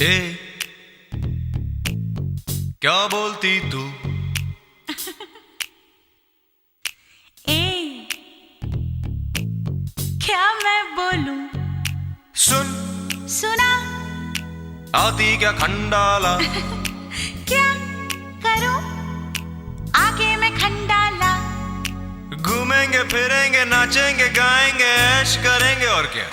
ए, क्या बोलती तू? ए, क्या मैं बोलूं? सुन, सुना? आती क्या खंडाला? क्या करूं? आगे मैं खंडाला। घूमेंगे फिरेंगे नाचेंगे गाएंगे ऐश करेंगे और क्या।